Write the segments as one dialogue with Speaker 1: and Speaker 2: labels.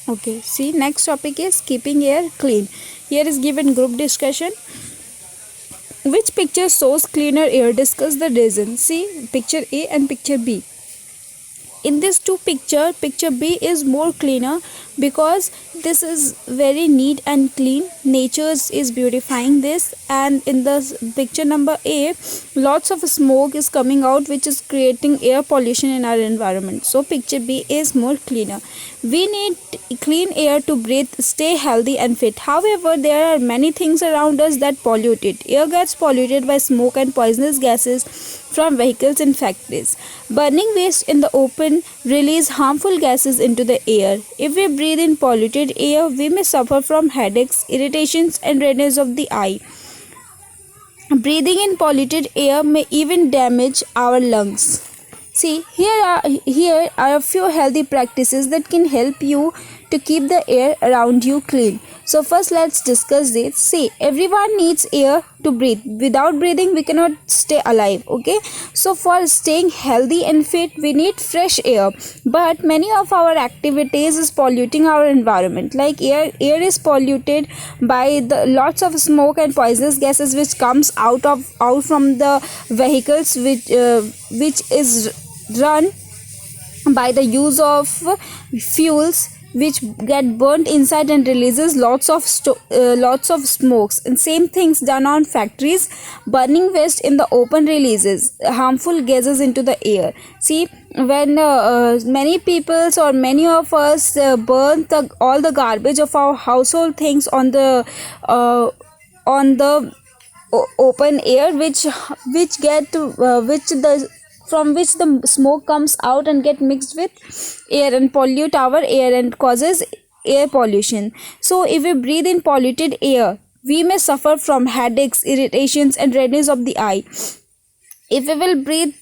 Speaker 1: Okay, see, next topic is keeping air clean. Here is given group discussion. Which picture shows cleaner air? Discuss the reason. See, picture A and picture B. In this two picture B is more cleaner because this is very neat and clean. Nature is beautifying this, and in the picture number A, lots of smoke is coming out which is creating air pollution in our environment. So picture B is more cleaner. We need clean air to breathe, stay healthy and fit. However, there are many things around us that pollute it. Air gets polluted by smoke and poisonous gases from vehicles and factories. Burning waste in the open release harmful gases into the air. If we breathe in polluted air, we may suffer from headaches, irritations, and redness of the eye. Breathing in polluted air may even damage our lungs. See, here are a few healthy practices that can help you to keep the air around you clean. So first let's discuss this. See, everyone needs air to breathe. Without breathing we cannot stay alive, okay? So for staying healthy and fit we need fresh air. But many of our activities is polluting our environment. Like air is polluted by the lots of smoke and poisonous gases which comes out from the vehicles which is run by the use of fuels which get burnt inside and releases lots of smokes. And same things done on factories. Burning waste in the open releases harmful gases into the air. See, when many peoples or many of us burn all the garbage of our household things on the open air, which get which the from which the smoke comes out and get mixed with air and pollute our air and causes air pollution. So if we breathe in polluted air, we may suffer from headaches, irritations, and redness of the eye. If we will breathe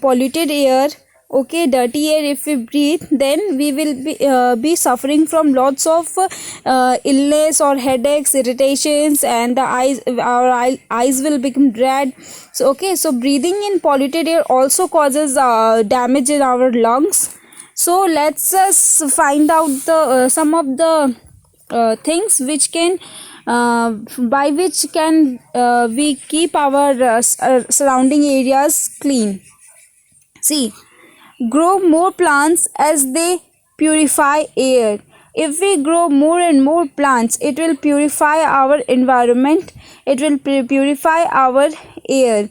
Speaker 1: polluted air, okay, dirty air, if we breathe, then we will be suffering from lots of illness or headaches, irritations, and our eyes will become red. So okay, so breathing in polluted air also causes damage in our lungs. So let's just find out the some of the things which can by which can we keep our surrounding areas clean. See, grow more plants as they purify air. If we grow more and more plants, it will purify our environment, it will purify our air.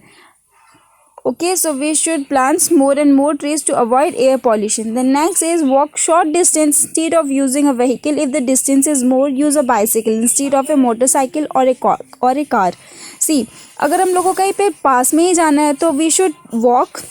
Speaker 1: Okay, so we should plant more and more trees to avoid air pollution. The next is walk short distance instead of using a vehicle. If the distance is more, use a bicycle instead of a motorcycle or a car. See, अगर हम लोगों को कहीं पे पास में ही जाना है तो we should walk.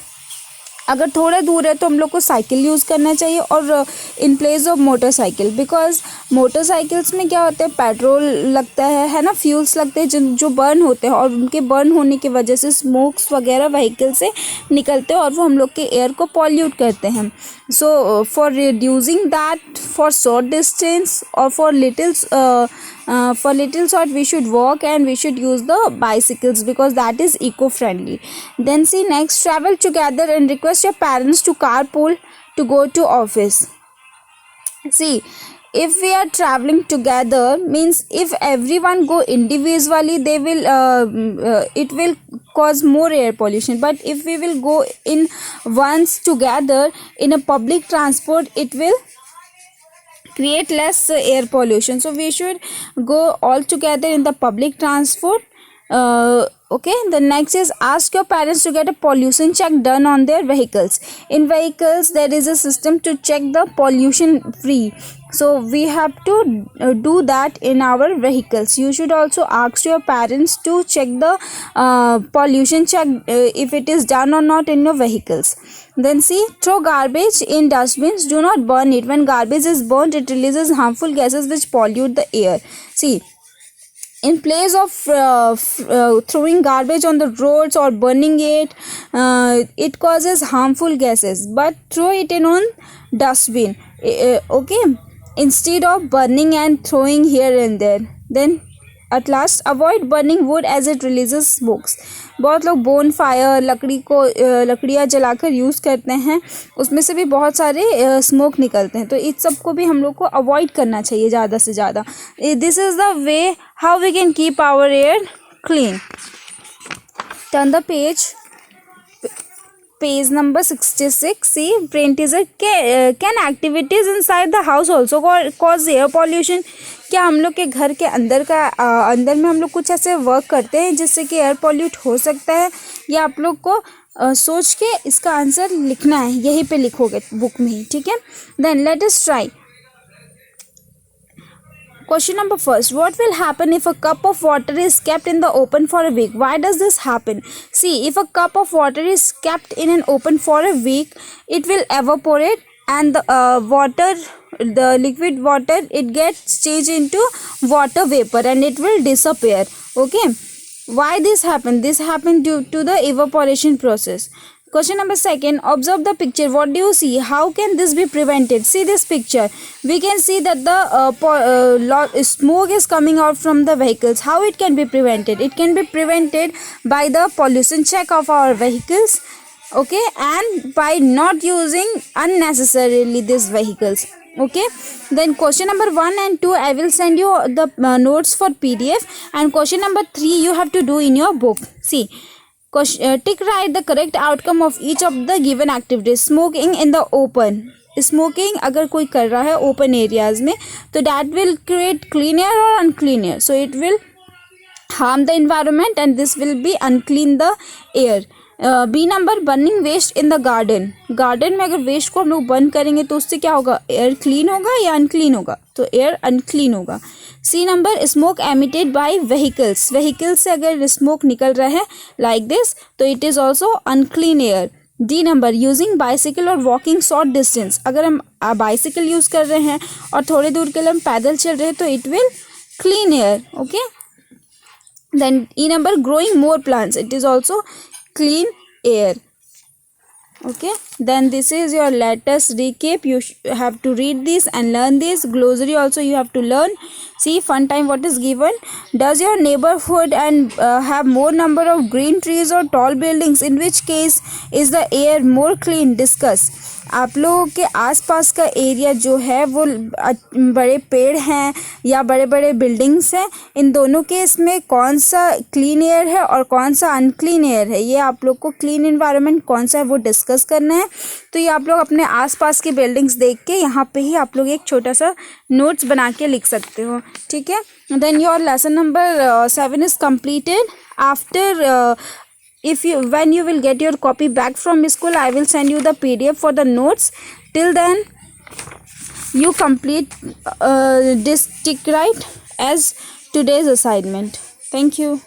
Speaker 1: अगर थोड़ा दूर है तो हम लोग को साइकिल यूज़ करना चाहिए और in place of motorcycle, because motorcycles में क्या होता है, पेट्रोल लगता है ना, फ्यूल्स लगते हैं जो बर्न होते हैं और उनके बर्न होने की वजह से स्मोक्स वगैरह व्हीकल से निकलते हैं और वो हम लोग के एयर को पॉल्यूट करते हैं. So for reducing that, for short distance और for little short we should walk and we should use the bicycles because that is eco-friendly. Then see, next, travel together and request your parents to carpool to go to office. See, if we are traveling together, means if everyone go individually, they will it will cause more air pollution. But if we will go in once together in a public transport, it will create less air pollution. So we should go all together in the public transport. Okay, the next is ask your parents to get a pollution check done on their vehicles. In vehicles there is a system to check the pollution free, so we have to do that in our vehicles. You should also ask your parents to check the pollution check if it is done or not in your vehicles. Then see, throw garbage in dustbins, do not burn it. When garbage is burnt, it releases harmful gases which pollute the air. See, in place of throwing garbage on the roads or burning it, it causes harmful gases, but throw it in on dustbin, okay, instead of burning and throwing here and there. Then At last, avoid burning wood as it releases smokes. बहुत लोग bone fire लकड़ियाँ जलाकर use करते हैं, उसमें से भी बहुत सारे स्मोक निकलते हैं, तो इस सब को भी हम लोग को अवॉइड करना चाहिए ज़्यादा से ज़्यादा. This is the way how we can keep our air clean. Turn the page number 66. See, brain teaser. Can activities inside the house also cause air pollution? क्या हम लोग के घर के अंदर में हम लोग कुछ ऐसे वर्क करते हैं जिससे कि एयर पॉल्यूट हो सकता है? या आप लोग को सोच के इसका आंसर लिखना है, यहीं पे लिखोगे बुक में ही, ठीक है. Then let us try. Question number first. What will happen if a cup of water is kept in the open for a week? Why does this happen? See, if a cup of water is kept in an open for a week, it will evaporate, and the liquid water, it gets changed into water vapor and it will disappear. Okay. Why this happen? This happen due to the evaporation process. Question number second. Observe the picture. What do you see? How can this be prevented? See this picture. We can see that the smoke is coming out from the vehicles. How it can be prevented? It can be prevented by the pollution check of our vehicles. Okay, and by not using unnecessarily these vehicles. Okay, then question number 1 and 2 I will send you the notes for PDF, and question number 3 you have to do in your book. See, tick right the correct outcome of each of the given activities. Smoking in the open. Smoking अगर कोई कर रहा है open areas में, तो that will create clean air or unclean air. So it will harm the environment and this will be unclean the air. B number, burning waste in the garden. Garden में अगर waste को हम लोग burn करेंगे तो उससे क्या होगा? एयर क्लीन होगा या अनक्लीन होगा? तो एयर अनक्लीन होगा. C number, smoke emitted by vehicles. Vehicles से अगर स्मोक निकल रहा है लाइक दिस, तो it is also unclean air. D number, using bicycle और वॉकिंग शॉर्ट डिस्टेंस. अगर हम बाइसिकल यूज़ कर रहे हैं और थोड़ी दूर के लिए हम पैदल चल रहे हैं तो it will clean air. Okay. Then E number, growing more plants. It is also clean air. Okay, then this is your latest recap. You have to read this and learn this. Glossary also you have to learn. See, fun time what is given. Does your neighborhood and have more number of green trees or tall buildings? In which case is the air more clean? Discuss. आप लोगों के आसपास का area जो है वो बड़े पेड़ हैं या बड़े बड़े बिल्डिंग्स हैं, इन दोनों के इसमें कौन सा क्लीन एयर है और कौन सा अनक्लीन एयर है, ये आप लोग को क्लीन एनवायरनमेंट कौन सा है वो डिस्कस करना है. तो ये आप लोग अपने आसपास की बिल्डिंग्स देख के यहाँ पे ही आप लोग एक छोटा सा नोट्स बना के लिख सकते हो. ठीक है. Then your lesson number 7 is completed. After when you will get your copy back from school, I will send you the PDF for the notes. Till then you complete this tick right as today's assignment. Thank you.